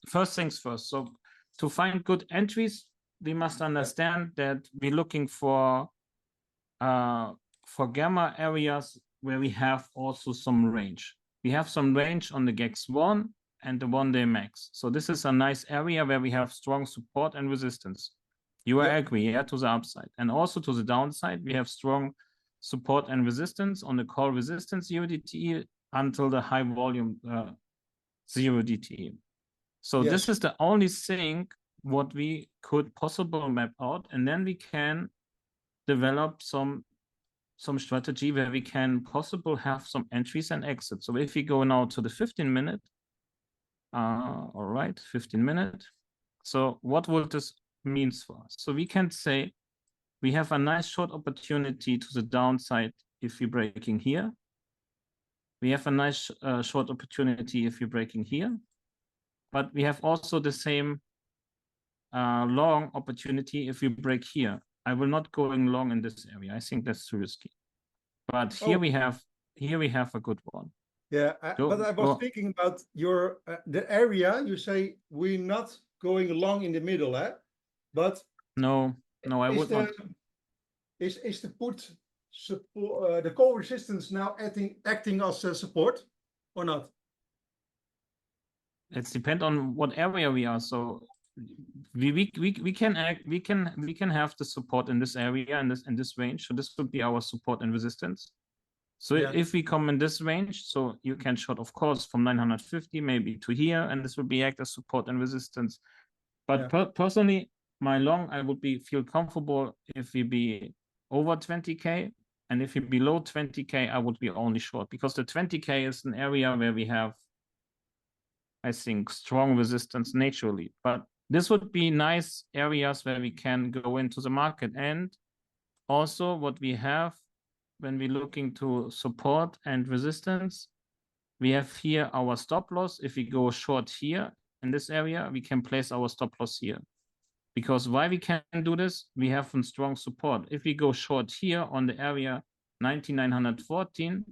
first things first. So to find good entries, we must understand that we're looking for gamma areas where we have also some range. We have some range on the GEX1 and the 1-day max. So this is a nice area where we have strong support and resistance. You agree, yeah, to the upside. And also to the downside, we have strong support and resistance on the call resistance 0DTE until the high volume 0DTE. So this is the only thing what we could possibly map out, and then we can develop some strategy where we can possibly have some entries and exits. So if we go now to the 15-minute, all right, 15-minute. So what would this means for us? So we can say we have a nice short opportunity to the downside if we're breaking here. We have a nice short opportunity if we're breaking here. But we have also the same long opportunity if we break here. I will not going long in this area. I think that's too risky. But here we have a good one. Yeah, but I was thinking about your the area. You say we're not going long in the middle, eh? But no, I would not. Is the put support the call resistance now acting as a support or not? It depends on what area we are. So we can have the support in this area and in this range. So this would be our support and resistance. So if we come in this range, so you can short, of course, from 950 maybe to here, and this would be act as support and resistance. But personally, my long, I would feel comfortable if we be over 20K, and if we below 20K, I would be only short, because the 20K is an area where we have, I think, strong resistance naturally. But this would be nice areas where we can go into the market. And also what we have when we're looking to support and resistance, we have here our stop loss. If we go short here in this area, we can place our stop loss here. Because why we can do this? We have some strong support. If we go short here on the area 19,914,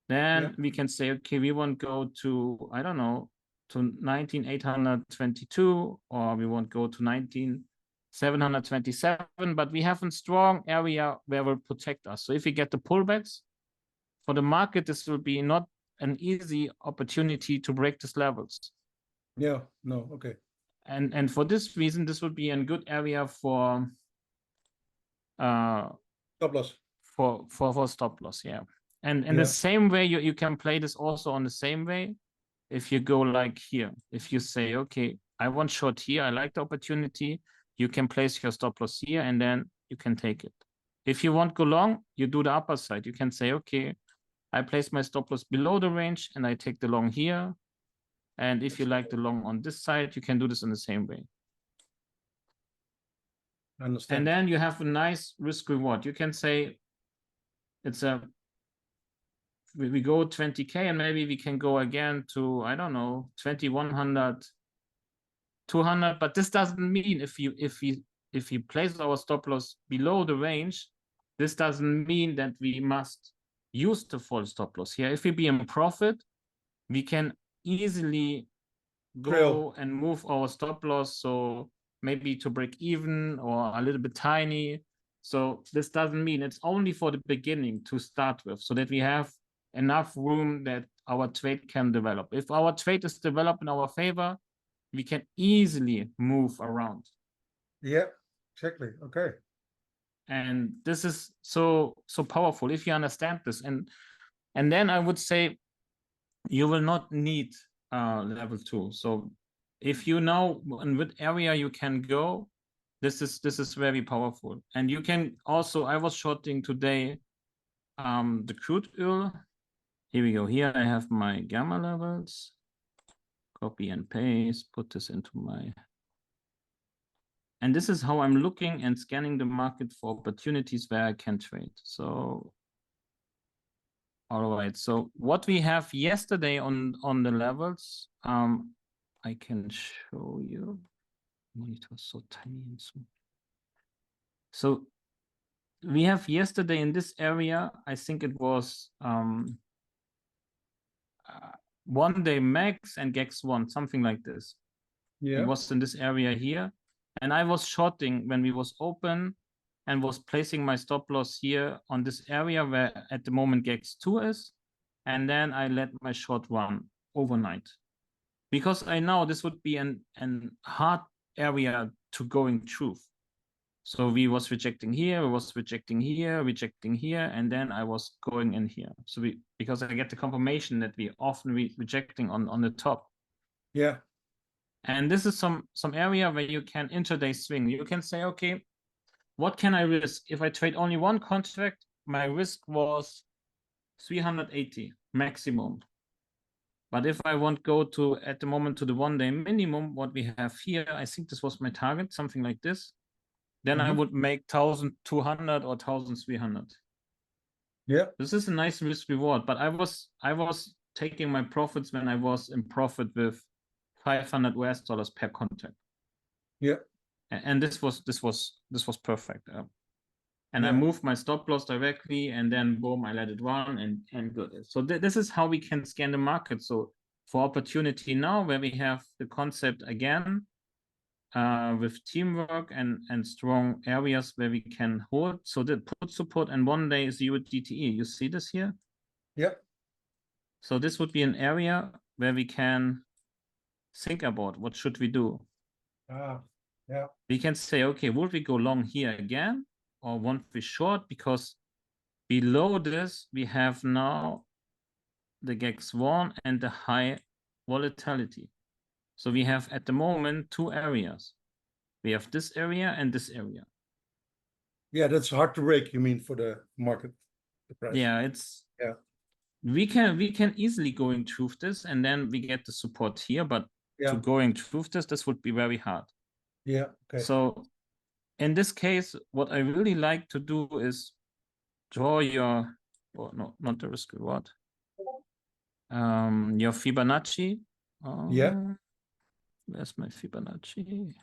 then we can say, okay, we won't go to, I don't know, to 19,822, or we won't go to 19,727, but we have a strong area where will protect us. So if we get the pullbacks for the market, this will be not an easy opportunity to break these levels. Yeah, no, okay. And for this reason, this would be a good area for stop loss. For stop loss, yeah. And in the same way, you can play this also on the same way. If you go like here, if you say, okay, I want short here, I like the opportunity, you can place your stop loss here, and then you can take it. If you want go long, you do the upper side. You can say, okay, I place my stop loss below the range, and I take the long here. And if you like the long on this side, you can do this in the same way. I understand. And then you have a nice risk reward. You can say it's we go 20K, and maybe we can go again to, I don't know, 2,100, 200. But this doesn't mean if we place our stop loss below the range, this doesn't mean that we must use the full stop loss here. If we be in profit, we can easily go and move our stop loss, so maybe to break even or a little bit tiny. So this doesn't mean, it's only for the beginning to start with, so that we have enough room that our trade can develop. If our trade is developed in our favor, we can easily move around. Yeah, exactly. Okay. And this is so powerful if you understand this. And then I would say you will not need level 2. So if you know in what area you can go, this is very powerful. And you can also, I was shorting today the crude oil. Here we go. Here I have my gamma levels. Copy and paste, put this into my, and this is how I'm looking and scanning the market for opportunities where I can trade. So all right, so what we have yesterday on the levels, I can show you. Monitor is so tiny and small. So we have yesterday in this area, I think it was 1-day max and GEX1, something like this. It was in this area here. And I was shorting when we was open and was placing my stop loss here on this area where at the moment GEX2 is. And then I let my short run overnight. Because I know this would be an hard area to go in truth. So we was rejecting here, rejecting here, and then I was going in here. So because I get the confirmation that we often rejecting on the top. Yeah. And this is some area where you can intraday swing. You can say, okay, what can I risk? If I trade only one contract, my risk was 380 maximum. But if I want to go to, at the moment, to the 1 day minimum, what we have here, I think this was my target, something like this. Then I would make 1,200 or 1,300. Yeah. This is a nice risk reward, but I was taking my profits when I was in profit with $500 per contract. Yeah. And this was perfect. And I moved my stop loss directly, and then boom, I let it run and good. So this is how we can scan the market. So for opportunity now, where we have the concept again, with teamwork and strong areas where we can hold. So the put support and 1 day is USDTE. You see this here? Yeah. So this would be an area where we can think about what should we do. Yeah. We can say, okay, would we go long here again, or want we short? Because below this we have now the GEX1 and the high volatility. So we have at the moment 2 areas. We have this area and this area. Yeah, that's hard to break, you mean, for the market, the price. Yeah, we can easily go in truth this, and then we get the support here, but to go in truth this would be very hard. Yeah. Okay. So in this case, what I really like to do is draw your, no, not the risk reward, your Fibonacci. Yeah. Where's my Fibonacci?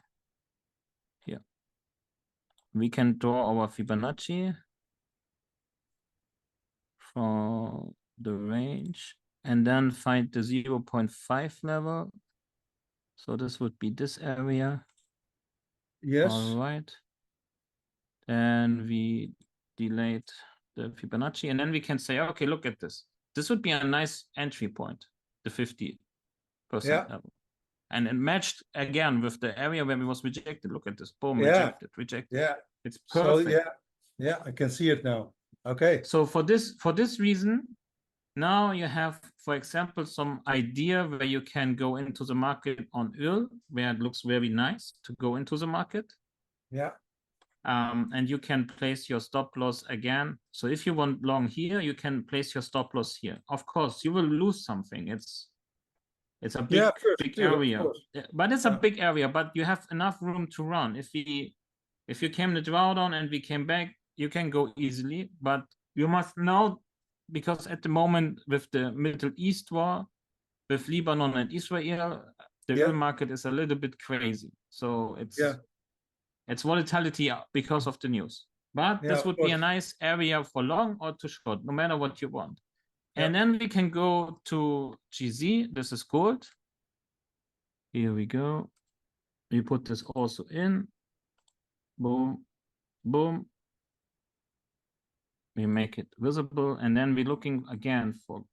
Here. We can draw our Fibonacci for the range and then find the 0.5 level. So this would be this area. Yes. All right. Then we delayed the Fibonacci, and then we can say, okay, look at this. This would be a nice entry point, the 50% level. And it matched again with the area where we was rejected. Look at this. Boom, rejected. Yeah. It's perfect. So yeah, I can see it now. Okay. So for this reason, now you have, for example, some idea where you can go into the market on oil, where it looks very nice to go into the market. Yeah. And you can place your stop loss again. So if you want long here, you can place your stop loss here. Of course, you will lose something. It's a big area, but it's a big area. But you have enough room to run. If you came the drawdown and we came back, you can go easily. But you must know, because at the moment with the Middle East war, with Lebanon and Israel, the oil market is a little bit crazy. So it's volatility because of the news. But this would be a nice area for long or to short, no matter what you want. And then we can go to GZ. This is gold. Here we go. We put this also in. Boom, boom. We make it visible. And then we're looking again for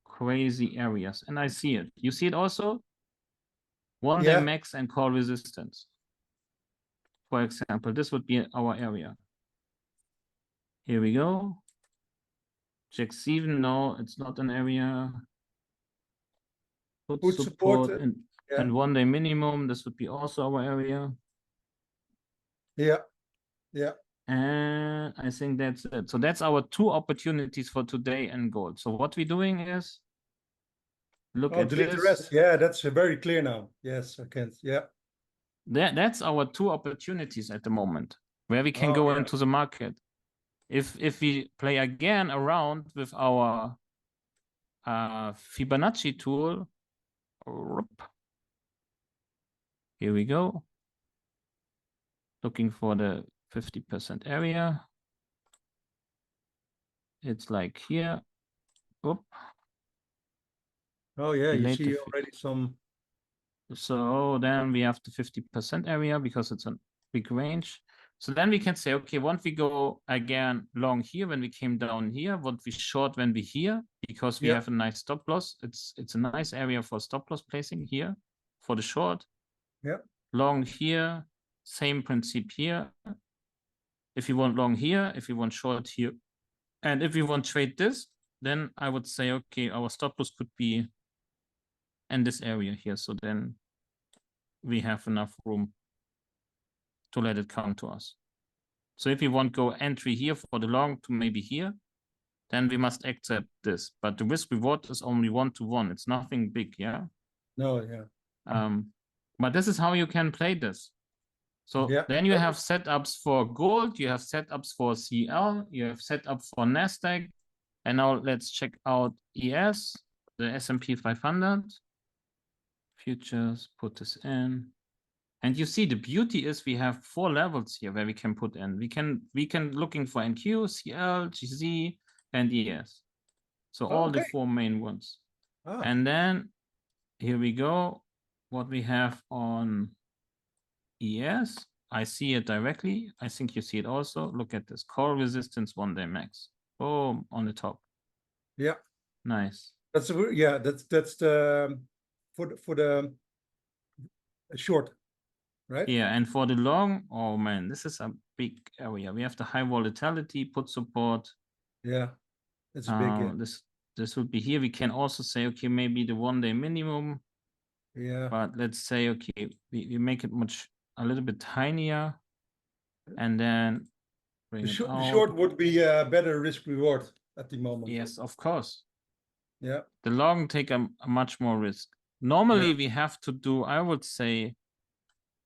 crazy areas. And I see it. You see it also? 1 day max and call resistance. For example, this would be our area. Here we go. Check 7. No, it's not an area. Put support and 1 day minimum. This would be also our area. Yeah. And I think that's it. So that's our 2 opportunities for today in gold. So what we're doing is look at delete this. The rest. Yeah, that's very clear now. Yes, I can. Yeah. That's our 2 opportunities at the moment where we can go into the market. If we play again around with our Fibonacci tool, here we go. Looking for the 50% area. It's like here. Oop. Oh yeah, you see already some. So then we have the 50% area because it's a big range. So then we can say, okay, once we go again long here, when we came down here, what we short when we here, because we have a nice stop loss. It's a nice area for stop loss placing here for the short. Yeah. Long here, same principle here. If you want long here, if you want short here, and if you want trade this, then I would say, okay, our stop loss could be in this area here. So then we have enough room to let it come to us. So if you want go entry here for the long to maybe here, then we must accept this. But the risk reward is only 1-to-1. It's nothing big, yeah. No, yeah. But this is how you can play this. So then you have setups for gold, you have setups for CL, you have setup for Nasdaq, and now let's check out ES, the S&P 500 futures. Put this in. And you see the beauty is we have 4 levels here where we can put in. We can looking for NQ, CL, GZ, and ES. So all the 4 main ones. And then here we go. What we have on ES, I see it directly. I think you see it also. Look at this call resistance 1-day max. Boom, on the top. Yeah. Nice. That's the for the short. Right? Yeah, and for the long, oh man, this is a big area. We have the high volatility, put support. Yeah, it's big. This would be here. We can also say, okay, maybe the 1-day minimum. Yeah. But let's say, okay, we make it a little bit tinier, and then bring it out. The short would be a better risk reward at the moment. Yes, of course. Yeah. The long take a much more risk. Normally, we have to do, I would say,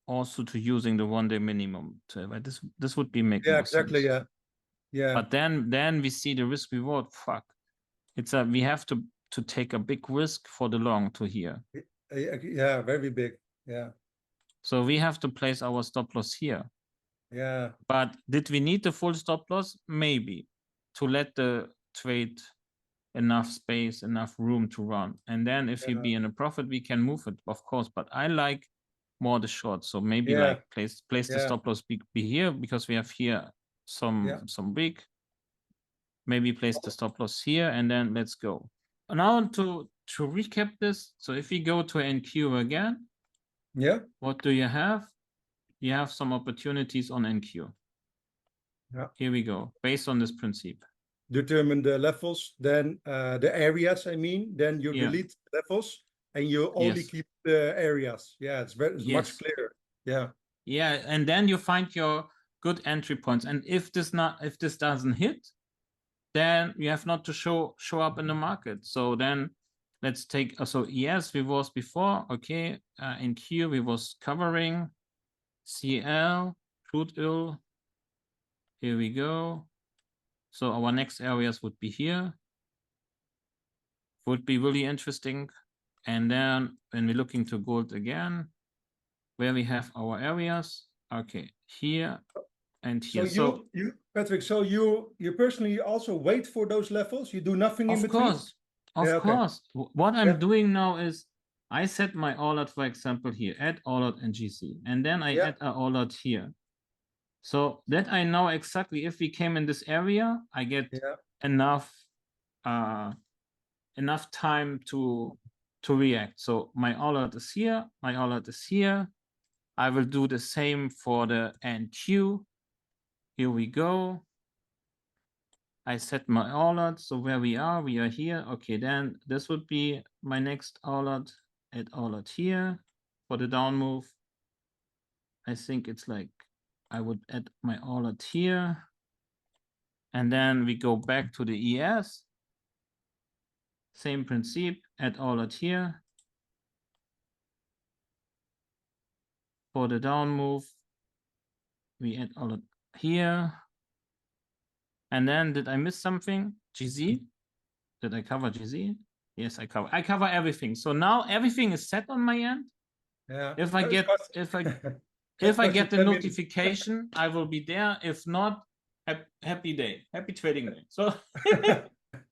also to using the 1-day minimum. But this would be making more exactly. sense. Yeah. But then we see the risk reward. Fuck, we have to take a big risk for the long to here. Yeah, very big. Yeah. So we have to place our stop loss here. Yeah. But did we need the full stop loss? Maybe, to let the trade enough space, enough room to run. And then if you be in a profit, we can move it, of course. But I like more the short. So maybe like place the stop loss be here, because we have here some big. Maybe place the stop loss here, and then let's go. Now to recap this. So if we go to NQ again, what do you have? You have some opportunities on NQ. Yeah. Here we go, based on this principle. Determine the levels, then the areas, I mean, then you delete levels and you only keep the areas. Yeah, it's much clearer. Yeah. Yeah, and then you find your good entry points. And if this doesn't hit, then you have not to show up in the market. So then let's take, so ES we was before, okay, in Q we was covering, CL, crude oil, here we go. So our next areas would be here, would be really interesting. And then when we look into gold again, where we have our areas, okay, here and here. So you Patrick, so you personally also wait for those levels? You do nothing in between? Of course. What I'm doing now is I set my alert, for example, here, add alert and GC, and then I add an alert here. So that I know exactly if we came in this area, I get enough time to react. So my alert is here, my alert is here. I will do the same for the NQ. Here we go. I set my alert. So where we are here. Okay, then this would be my next alert. Add alert here for the down move. I think it's like I would add my alert here. And then we go back to the ES. Same principle, add alert here. For the down move, we add alert here. And then did I miss something? GZ? Did I cover GZ? Yes, I cover everything. So now everything is set on my end. Yeah. If I get the notification, I will be there. If not, happy day, happy trading day. So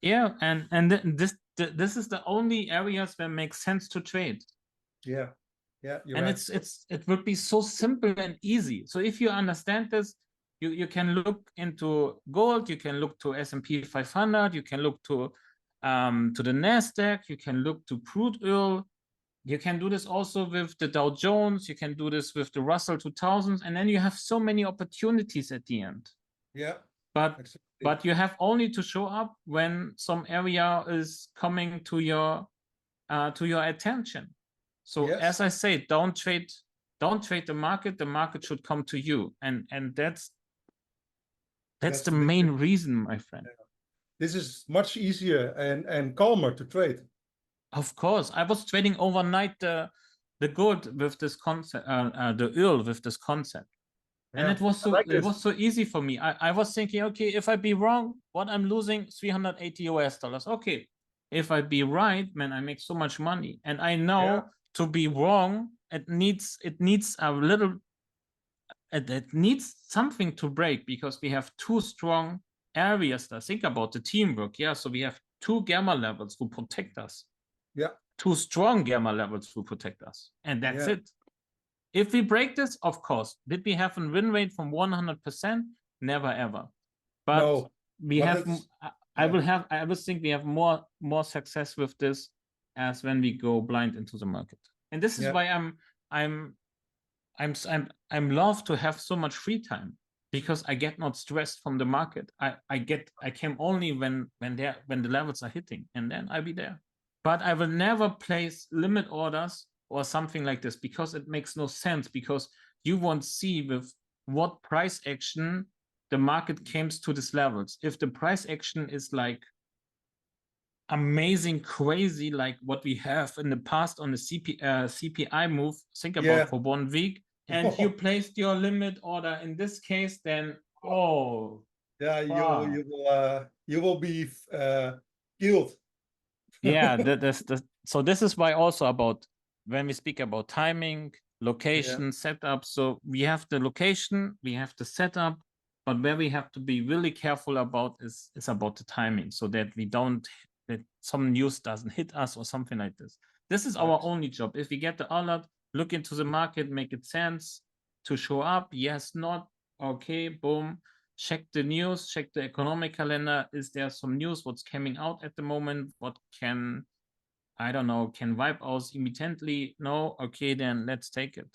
yeah, and this is the only areas where it makes sense to trade. Yeah. Yeah, and it would be so simple and easy. So if you understand this, you can look into gold, you can look to S&P 500, you can look to the Nasdaq, you can look to crude oil. You can do this also with the Dow Jones. You can do this with the Russell 2000, and then you have so many opportunities at the end. Yeah, but you have only to show up when some area is coming to your attention. So as I say, don't trade the market. The market should come to you, and that's the main reason, my friend. This is much easier and calmer to trade. Of course, I was trading overnight the gold with this concept, the oil with this concept, and it was so easy for me. I was thinking, okay, if I be wrong, what I'm losing $380 US. Okay, if I be right, man, I make so much money, and I know to be wrong, it needs a little. It needs something to break, because we have two strong areas. Think about the teamwork. Yeah, so we have two gamma levels who protect us. Yeah. Two strong gamma levels to protect us. And that's it. If we break this, of course, did we have a win rate from 100%? Never ever. But no, we have, I will think we have more success with this as when we go blind into the market. And this is why I'm love to have so much free time, because I get not stressed from the market. I came only when the levels are hitting, and then I'll be there. But I will never place limit orders or something like this, because it makes no sense, because you won't see with what price action the market comes to these levels. If the price action is like amazing, crazy, like what we have in the past on the CPI move, think about for 1 week, and you placed your limit order in this case, then you will be killed. Yeah, so this is why also about when we speak about timing, location, setup. So we have the location, we have the setup, but where we have to be really careful about is about the timing, so that that some news doesn't hit us or something like this. This is our only job. If we get the alert, look into the market, make it sense to show up. Yes, not okay, boom. Check the news, check the economic calendar. Is there some news? What's coming out at the moment? What can, I don't know, can wipe out immediately? No? Okay, then let's take it.